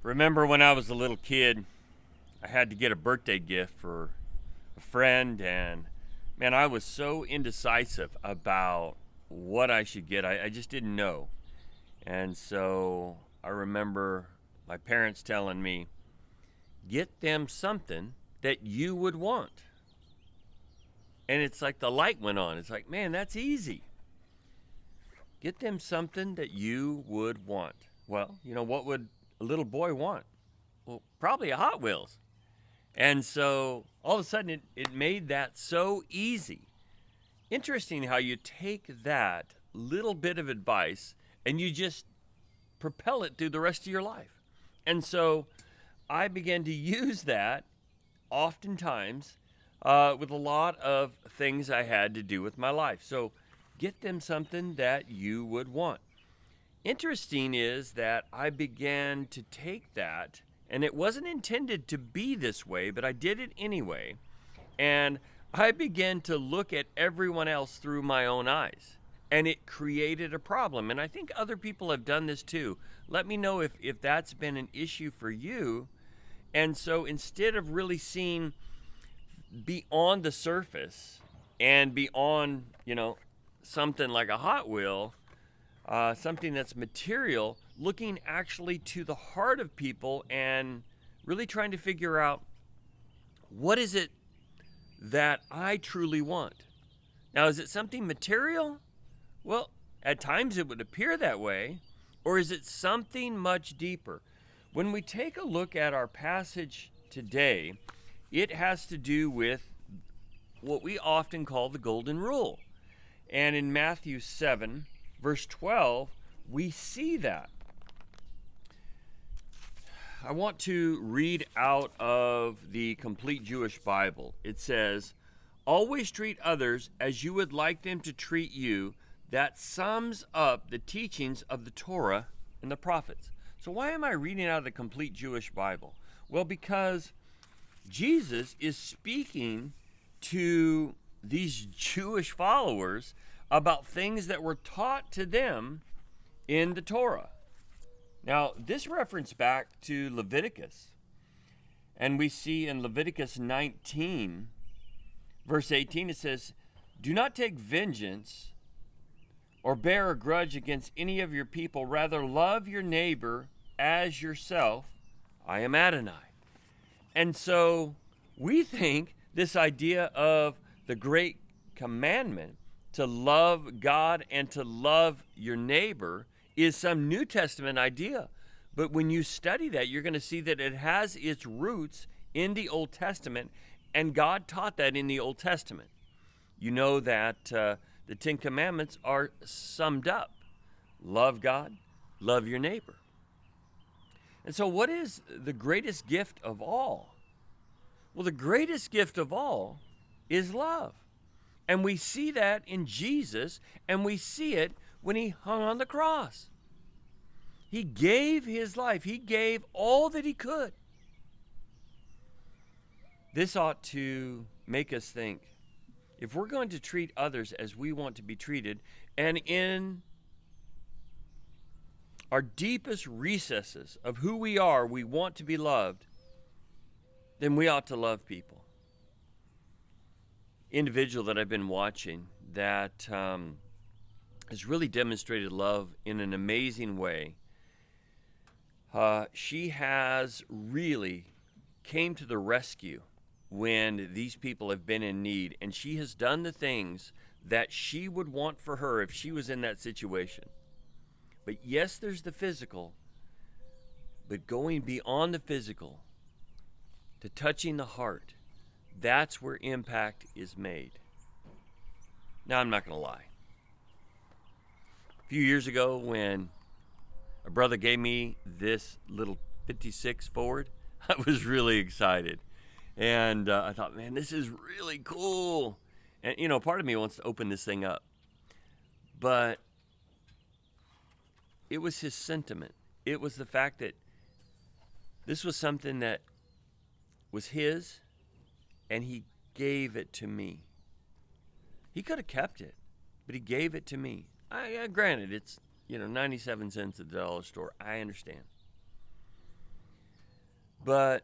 Remember when I was a little kid, I had to get a birthday gift for a friend, and man, I was so indecisive about what I should get. I just didn't know. And so I remember my parents telling me, get them something that you would want. And it's like the light went on. It's like, man, that's easy. Get them something that you would want. Well, what would a little boy want? Well, probably a Hot Wheels. And so all of a sudden it made that so easy. Interesting how you take that little bit of advice and you just propel it through the rest of your life. And so I began to use that oftentimes with a lot of things I had to do with my life. So get them something that you would want. Interesting is that I began to take that, and it wasn't intended to be this way, but I did it anyway. And I began to look at everyone else through my own eyes. And it created a problem. And I think other people have done this too. Let me know if that's been an issue for you. And so instead of really seeing beyond the surface and beyond, something like a Hot Wheel, something that's material, looking actually to the heart of people and really trying to figure out, what is it that I truly want? Now, is it something material? Well, at times it would appear that way. Or is it something much deeper? When we take a look at our passage today, it has to do with what we often call the golden rule. And in Matthew 7, verse 12, we see that. I want to read out of the Complete Jewish Bible. It says, "Always treat others as you would like them to treat you." That sums up the teachings of the Torah and the prophets. So why am I reading out of the Complete Jewish Bible? Well, because Jesus is speaking to these Jewish followers about things that were taught to them in the Torah. Now, this reference back to Leviticus, and we see in Leviticus 19, verse 18, it says, "Do not take vengeance or bear a grudge against any of your people. Rather, love your neighbor as yourself. I am Adonai." And so we think this idea of the great commandment to love God and to love your neighbor is some New Testament idea. But when you study that, you're going to see that it has its roots in the Old Testament, and God taught that in the Old Testament. You know that the Ten Commandments are summed up. Love God, love your neighbor. And so what is the greatest gift of all? Well, the greatest gift of all is love. And we see that in Jesus, and we see it when he hung on the cross. He gave his life. He gave all that he could. This ought to make us think, if we're going to treat others as we want to be treated, and in our deepest recesses of who we are, we want to be loved, then we ought to love people. Individual that I've been watching that has really demonstrated love in an amazing way. She has really came to the rescue when these people have been in need, and she has done the things that she would want for her if she was in that situation. But yes, there's the physical, but going beyond the physical to touching the heart, that's where impact is made. Now, I'm not going to lie. A few years ago, when a brother gave me this little 56 Ford, I was really excited. And I thought, man, this is really cool. And, part of me wants to open this thing up. But it was his sentiment. It was the fact that this was something that was his, and he gave it to me. He could have kept it, but he gave it to me. Granted, it's 97 cents at the dollar store. I understand. But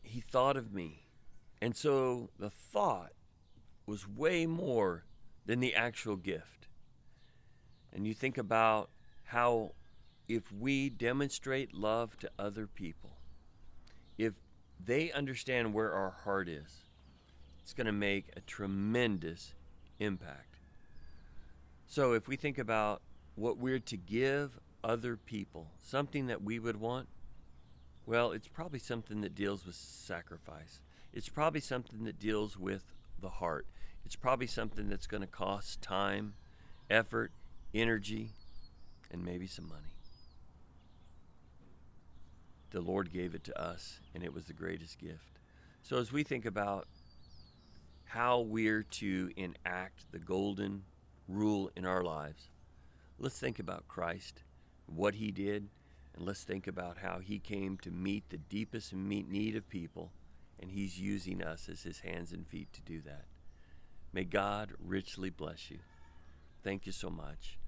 he thought of me. And so the thought was way more than the actual gift. And you think about how if we demonstrate love to other people, if they understand where our heart is, it's going to make a tremendous impact. So if we think about what we're to give other people, something that we would want, well, it's probably something that deals with sacrifice. It's probably something that deals with the heart. It's probably something that's going to cost time, effort, energy, and maybe some money. The Lord gave it to us, and it was the greatest gift. So as we think about how we're to enact the golden rule in our lives, let's think about Christ, what he did, and let's think about how he came to meet the deepest need of people, and he's using us as his hands and feet to do that. May God richly bless you. Thank you so much.